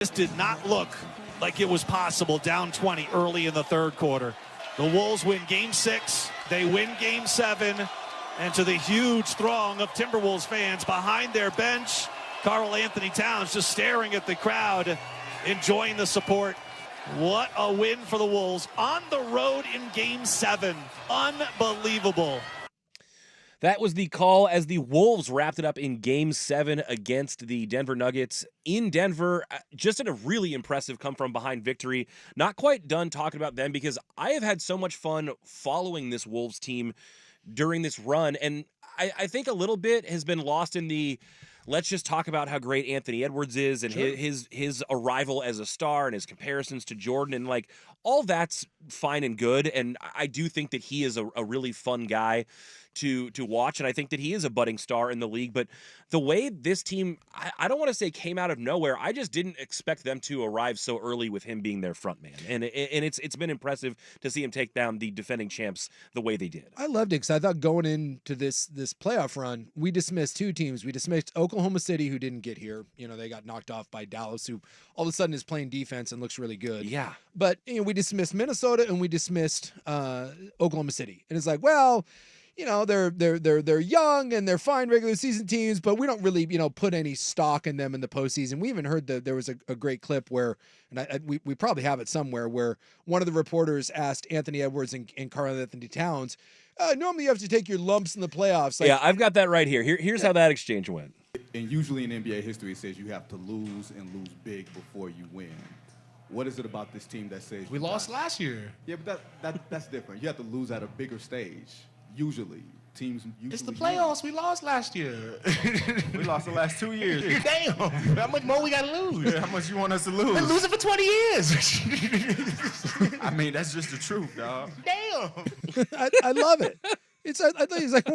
This did not look like it was possible down 20 early in the third quarter. The Wolves win Game 6. They win Game 7. And to the huge throng of Timberwolves fans behind their bench, Karl Anthony Towns just staring at the crowd, enjoying the support. What a win for the Wolves on the road in Game 7. Unbelievable. That was the call as the Wolves wrapped it up in Game 7 against the Denver Nuggets in Denver. Just a really impressive come-from-behind victory. Not quite done talking about them because I have had so much fun following this Wolves team during this run, and I think a little bit has been lost in the let's just talk about how great Anthony Edwards is and Sure. his arrival as a star and his comparisons to Jordan, and like all that's fine and good, and I do think that he is a really fun guy to watch, and I think that he is a budding star in the league. But the way this team, I don't want to say came out of nowhere, I just didn't expect them to arrive so early with him being their front man, and it's been impressive to see him take down the defending champs the way they did. I loved it because I thought going into this playoff run, we dismissed two teams. We dismissed Oklahoma City, who didn't get here. You know, they got knocked off by Dallas, who all of a sudden is playing defense and looks really good. Yeah. But we dismissed Minnesota and we dismissed Oklahoma City, and it's like, well, they're young and they're fine regular season teams, but we don't really, put any stock in them in the postseason. We even heard that there was a great clip where, and we probably have it somewhere, where one of the reporters asked Anthony Edwards and Karl Anthony Towns, normally you have to take your lumps in the playoffs. Yeah, I've got that right here. Here's how that exchange went. And usually in NBA history, it says you have to lose and lose big before you win. What is it about this team that says We lost last year? Yeah, but that's different. You have to lose at a bigger stage. Usually, teams usually It's the playoffs. We lost last year. We lost the last 2 years. Damn. How much more we got to lose? Yeah, how much you want us to lose? Been losing for 20 years. I mean, that's just the truth, dog. Damn. I love it. I thought he's like,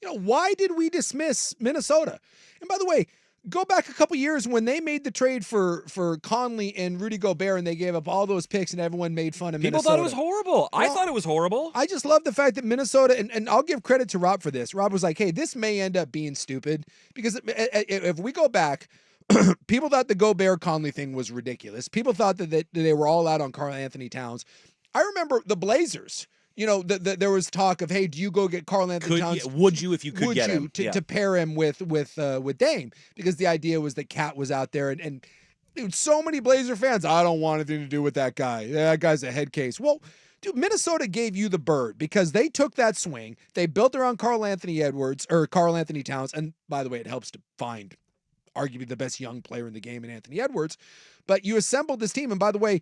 why did we dismiss Minnesota? And by the way, go back a couple years when they made the trade for Conley and Rudy Gobert, and they gave up all those picks, and everyone made fun of People Minnesota. thought it was horrible. I thought it was horrible. I just love the fact that Minnesota, and I'll give credit to Rob for this. Rob was like, hey, this may end up being stupid, because if we go back, people thought the Gobert Conley thing was ridiculous. People thought that they were all out on Karl Anthony Towns. I remember the Blazers. There was talk of, hey, do you go get Karl Anthony Towns? Would you if you could get him? To pair him with Dame? Because the idea was that Cat was out there, and dude, so many Blazer fans, I don't want anything to do with that guy. That guy's a head case. Well, dude, Minnesota gave you the bird because they took that swing. They built around Karl Anthony Towns, and by the way, it helps to find arguably the best young player in the game in Anthony Edwards. But you assembled this team, and by the way,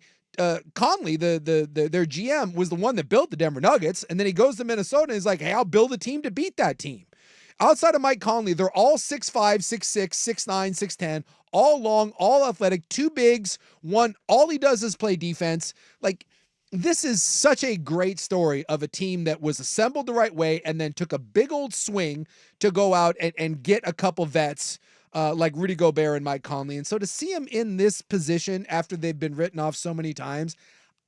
Conley, their GM, was the one that built the Denver Nuggets, and then he goes to Minnesota and he's like, hey, I'll build a team to beat that team. Outside of Mike Conley, they're all 6'5", 6'6", 6'9", 6'10", all long, all athletic, two bigs, one, all he does is play defense. Like, this is such a great story of a team that was assembled the right way and then took a big old swing to go out and get a couple vets like Rudy Gobert and Mike Conley. And so to see him in this position after they've been written off so many times,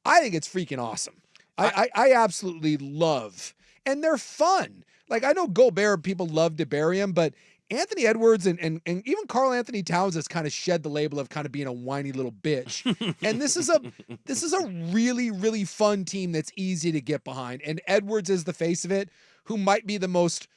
I think it's freaking awesome. I absolutely love, and they're fun. Like, I know Gobert, people love to bury him, but Anthony Edwards and even Karl Anthony Towns has kind of shed the label of kind of being a whiny little bitch. And this is a really, really fun team that's easy to get behind. And Edwards is the face of it, who might be the most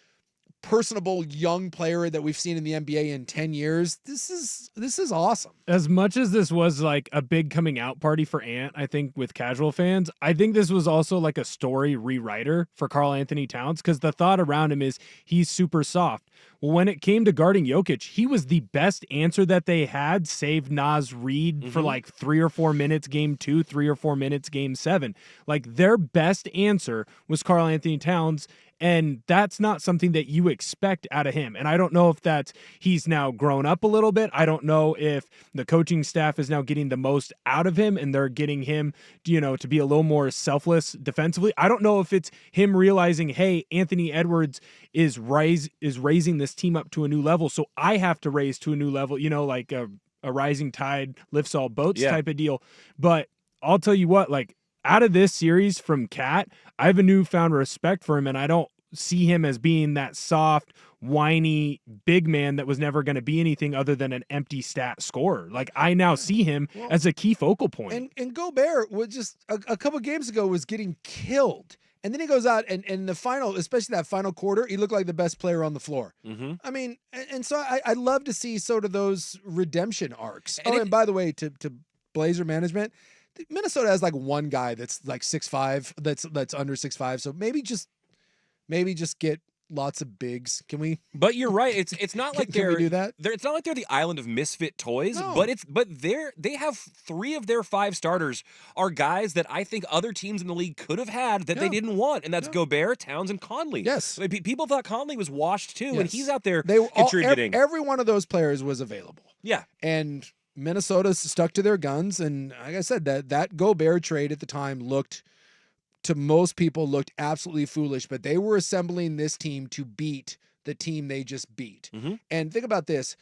personable young player that we've seen in the NBA in 10 years. This is awesome. As much as this was like a big coming out party for Ant, I think with casual fans, I think this was also like a story rewriter for Karl Anthony Towns, because the thought around him is he's super soft. Well, when it came to guarding Jokic, he was the best answer that they had, save Naz Reid for like 3 or 4 minutes game 2, 3 or 4 minutes game 7. Like, their best answer was Karl Anthony Towns, and that's not something that you expect out of him. And I don't know if that's he's now grown up a little bit. I don't know if the coaching staff is now getting the most out of him and they're getting him, to be a little more selfless defensively. I don't know if it's him realizing, hey, Anthony Edwards is raising this team up to a new level, so I have to raise to a new level, like a rising tide lifts all boats type of deal. But I'll tell you what, like, out of this series from Cat, I have a newfound respect for him, and I don't see him as being that soft, whiny big man that was never going to be anything other than an empty stat scorer. Like I now see him as a key focal point. And Gobert was just a couple games ago was getting killed. And then he goes out and in the final, especially that final quarter, he looked like the best player on the floor. Mm-hmm. I mean, and so I love to see sort of those redemption arcs. And And by the way, to Blazer management, Minnesota has like one guy that's like 6'5", that's under 6'5". So maybe just get lots of bigs. Can we? But you're right. It's not like Can we do that? It's not like they're the island of misfit toys. No. But they have 3 of their 5 starters are guys that I think other teams in the league could have had that they didn't want, and that's Gobert, Towns, and Conley. Yes. I mean, people thought Conley was washed too, and Yes. he's out there They were contributing. every one of those players was available. Yeah. And Minnesota stuck to their guns. And like I said, that Gobert trade at the time looked absolutely foolish, but they were assembling this team to beat the team they just beat. Mm-hmm. And think about this.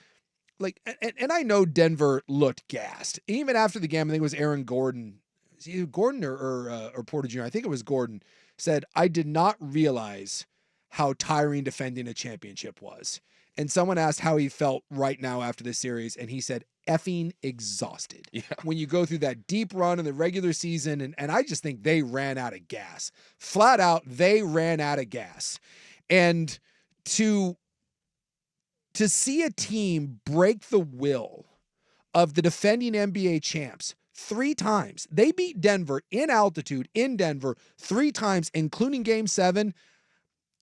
Like, and I know Denver looked gassed. Even after the game, I think it was Aaron Gordon. Is it either Gordon or Porter Jr.? I think it was Gordon, said, I did not realize how tiring defending a championship was. And someone asked how he felt right now after this series, and he said, effing exhausted. Yeah. When you go through that deep run in the regular season, and I just think they ran out of gas. Flat out, they ran out of gas. And to see a team break the will of the defending NBA champs 3 times. They beat Denver in altitude in Denver 3 times, including Game 7.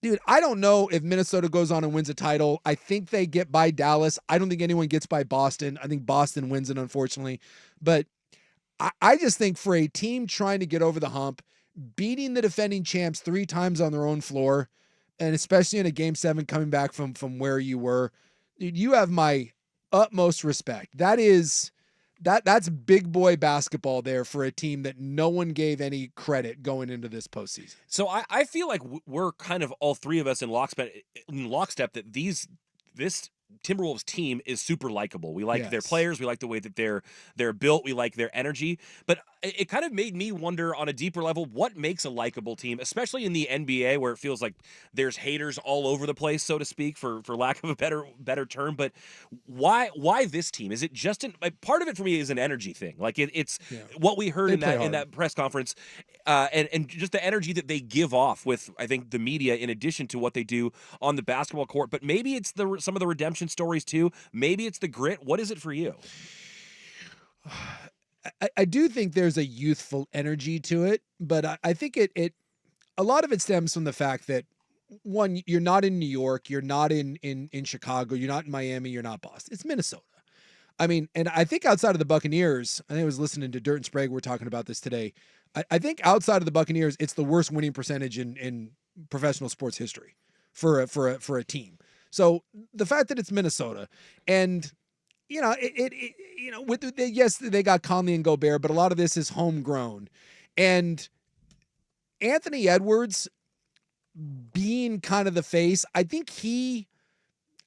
Dude, I don't know if Minnesota goes on and wins a title. I think they get by Dallas. I don't think anyone gets by Boston. I think Boston wins it, unfortunately. But I just think for a team trying to get over the hump, beating the defending champs 3 times on their own floor, and especially in a Game 7 coming back from where you were, dude, you have my utmost respect. That's big boy basketball there for a team that no one gave any credit going into this postseason. So I feel like we're kind of all 3 of us in lockstep that this Timberwolves team is super likable. We like their players. We like the way that they're built. We like their energy. But it kind of made me wonder on a deeper level, what makes a likable team, especially in the NBA where it feels like there's haters all over the place, so to speak, for lack of a better term. But why this team? Is it just part of it for me is an energy thing. Like it's what we heard in that press conference, and just the energy that they give off with, I think, the media in addition to what they do on the basketball court. But maybe it's some of the redemption stories too. Maybe it's the grit. What is it for you? I do think there's a youthful energy to it, but I think it a lot of it stems from the fact that, one, you're not in New York, you're not in Chicago, you're not in Miami, you're not Boston. It's Minnesota. I mean, and I think outside of the Buccaneers, I think I was listening to Dirt and Sprague, we're talking about this today. I think outside of the Buccaneers, it's the worst winning percentage in professional sports history for a team. So the fact that it's Minnesota, and yes, they got Conley and Gobert, but a lot of this is homegrown. And Anthony Edwards being kind of the face, I think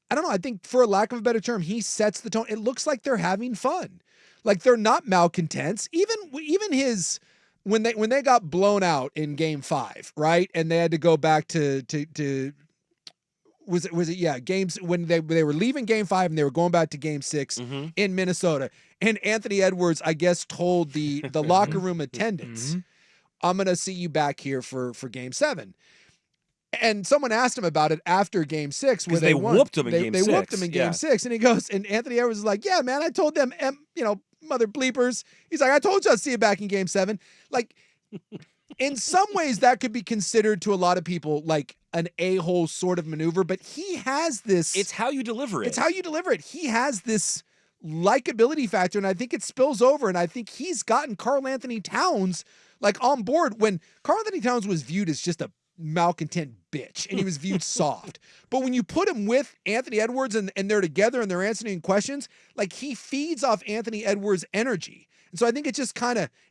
I think for a lack of a better term, he sets the tone. It looks like they're having fun. Like they're not malcontents. Even his, when they got blown out in Game 5, right? And they had to go back to was it games when they were leaving Game 5 and they were going back to Game 6 in Minnesota, and Anthony Edwards, I guess, told the locker room attendants, I'm gonna see you back here for Game 7. And someone asked him about it after Game 6 where they whooped him in Game 6. They whooped him in Game 6, and he goes, and Anthony Edwards is like, yeah, man, I told them, mother bleepers. He's like, I told you I'd see you back in Game 7. Like, in some ways, that could be considered to a lot of people like an a-hole sort of maneuver, but he has this. It's how you deliver it. It's how you deliver it. He has this likability factor, and I think it spills over, and I think he's gotten Karl Anthony Towns like on board when Karl Anthony Towns was viewed as just a malcontent bitch and he was viewed soft. But when you put him with Anthony Edwards and they're together and they're answering questions, like he feeds off Anthony Edwards' energy. And so I think it just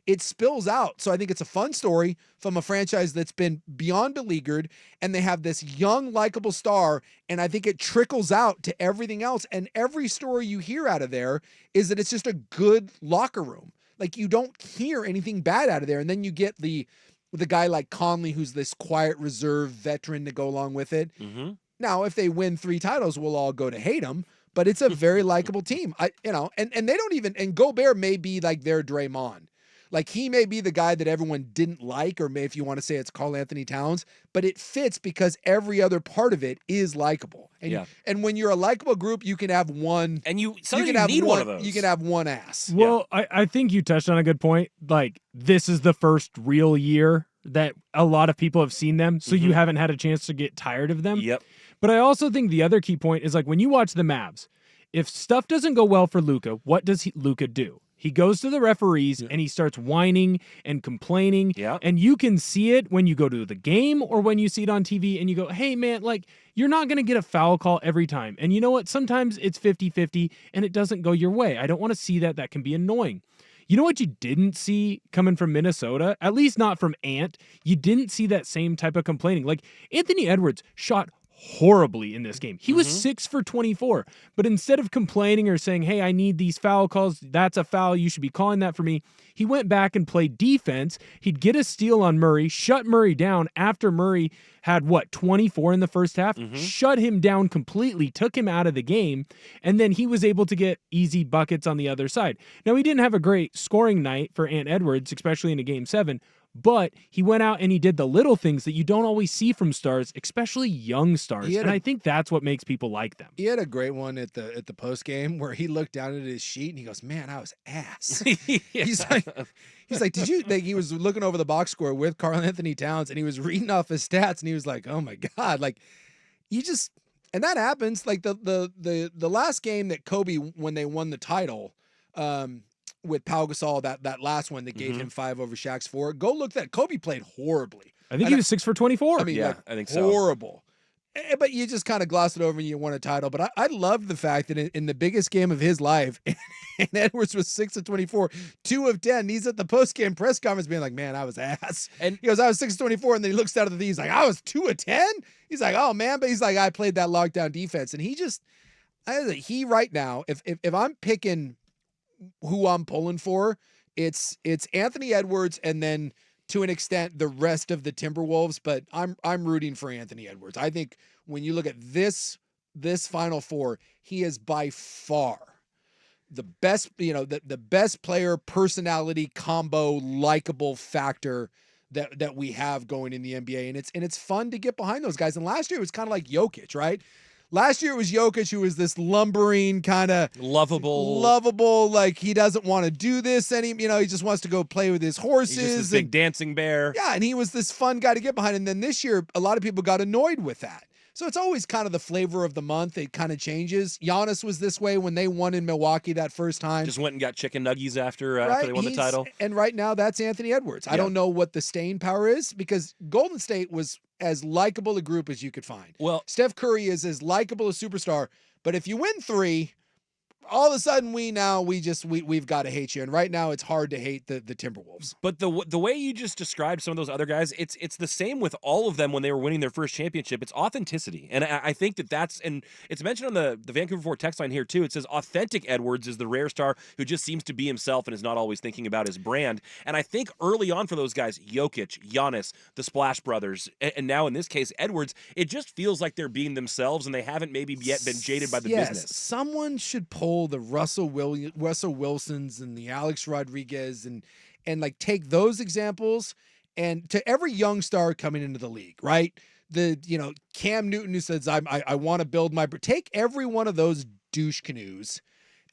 it spills out. So I think it's a fun story from a franchise that's been beyond beleaguered, and they have this young, likable star, and I think it trickles out to everything else. And every story you hear out of there is that it's just a good locker room. Like you don't hear anything bad out of there. And then you get the with a guy like Conley, who's this quiet reserve veteran to go along with it. Mm-hmm. Now, if they win 3 titles, we'll all go to hate them, but it's a very likable team. And they don't even, and Gobert may be like their Draymond. Like he may be the guy that everyone didn't like, or if you want to say it's Karl Anthony Towns, but it fits because every other part of it is likable. And when you're a likable group, you can have one. And you can have need one of those. You can have one ass. Well, I think you touched on a good point. Like, this is the first real year that a lot of people have seen them, so you haven't had a chance to get tired of them. Yep. But I also think the other key point is, like, when you watch the Mavs, if stuff doesn't go well for Luka, what does Luka do? He goes to the referees and he starts whining and complaining. Yeah. And you can see it when you go to the game or when you see it on TV and you go, hey, man, like, you're not going to get a foul call every time. And you know what? Sometimes it's 50-50 and it doesn't go your way. I don't want to see that. That can be annoying. You know what you didn't see coming from Minnesota? At least not from Ant. You didn't see that same type of complaining. Like, Anthony Edwards shot horribly in this game. He was 6 for 24, but instead of complaining or saying, hey, I need these foul calls, that's a foul, you should be calling that for me, he went back and played defense. He'd get a steal on Murray, shut Murray down after Murray had 24 in the first half, shut him down completely, took him out of the game, and then he was able to get easy buckets on the other side. Now, he didn't have a great scoring night for Ant Edwards, especially in a game 7, but he went out and he did the little things that you don't always see from stars, especially young stars. And I think that's what makes people like them. He had a great one at the post game where he looked down at his sheet and he goes, "Man, I was ass." He's like, "Did you?" Like, he was looking over the box score with Karl Anthony Towns and he was reading off his stats and he was like, "Oh my god!" Like, you just, and that happens. Like the last game that Kobe, when they won the title, with Pau Gasol, that last one that gave him 5 over Shaq's 4. Go look that. Kobe played horribly. I think he was 6 for 24. I mean, Yeah, like, I think so. horrible. But you just kind of gloss it over and you won a title. But I love the fact that in the biggest game of his life, and Edwards was 6 of 24, 2 of 10. He's at the post-game press conference being like, "Man, I was ass." And he goes, "I was 6 of 24." And then he looks down at the thing. He's like, "I was 2 of 10?" He's like, "Oh, man." But he's like, "I played that lockdown defense." And he right now, if I'm picking who I'm pulling for, it's Anthony Edwards and then to an extent the rest of the Timberwolves, but I'm rooting for Anthony Edwards. I think when you look at this Final Four, he is by far the best, the best player personality combo, likable factor that we have going in the NBA, and it's fun to get behind those guys. And last year it was kind of like Jokic, right? Last year it was Jokic, who was this lumbering kind of lovable, like he doesn't want to do this he just wants to go play with his horses. He's just this big dancing bear. Yeah, and he was this fun guy to get behind. And then this year, a lot of people got annoyed with that. So it's always kind of the flavor of the month. It kind of changes. Giannis was this way when they won in Milwaukee that first time. Just went and got chicken nuggies after they won the title. And right now, that's Anthony Edwards. I don't know what the staying power is because Golden State was as likable a group as you could find. Well, Steph Curry is as likable a superstar. But if you win 3, all of a sudden we've got to hate you. And right now it's hard to hate the Timberwolves. But the way you just described some of those other guys, it's the same with all of them when they were winning their first championship. It's authenticity. And I think that's, and it's mentioned on the Vancouver 4 text line here too. It says authentic Edwards is the rare star who just seems to be himself and is not always thinking about his brand. And I think early on for those guys, Jokic, Giannis, the Splash Brothers, and now in this case, Edwards, it just feels like they're being themselves and they haven't maybe yet been jaded by the business. Someone should pull the Russell Wilsons and the Alex Rodriguez and like take those examples and to every young star coming into the league, right? Cam Newton who says I want to build take every one of those douche canoes.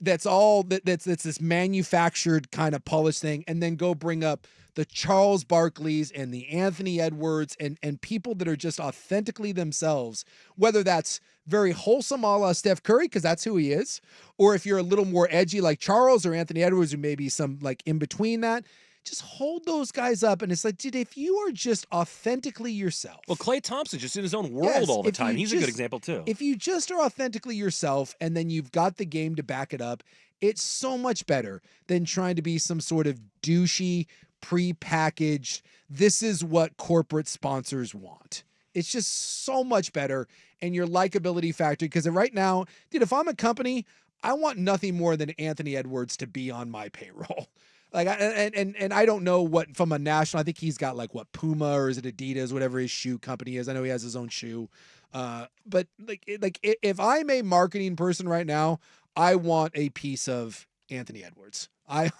That's this manufactured kind of polished thing, and then go bring up the Charles Barkleys and the Anthony Edwards and people that are just authentically themselves, whether that's very wholesome a la Steph Curry, because that's who he is, or if you're a little more edgy like Charles or Anthony Edwards, who may be some like in between that, just hold those guys up. And it's like, dude, if you are just authentically yourself. Well, Klay Thompson just in his own world all the time. He's a good example too. If you just are authentically yourself and then you've got the game to back it up, it's so much better than trying to be some sort of douchey, pre-packaged, this is what corporate sponsors want. It's just so much better. And your likability factor, because right now, dude, if I'm a company, I want nothing more than Anthony Edwards to be on my payroll. Like, and I don't know what from a national. I think he's got like what Puma or is it Adidas, whatever his shoe company is. I know he has his own shoe. But if I'm a marketing person right now, I want a piece of Anthony Edwards. I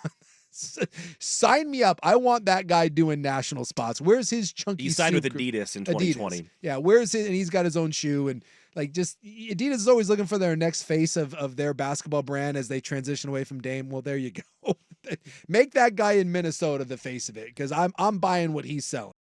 sign me up. I want that guy doing national spots. Where's his chunky? He signed with suit Adidas in Adidas. 2020. Yeah, where's his? And he's got his own shoe and. Like just Adidas is always looking for their next face of their basketball brand as they transition away from Dame. Well, there you go. Make that guy in Minnesota the face of it because I'm buying what he's selling.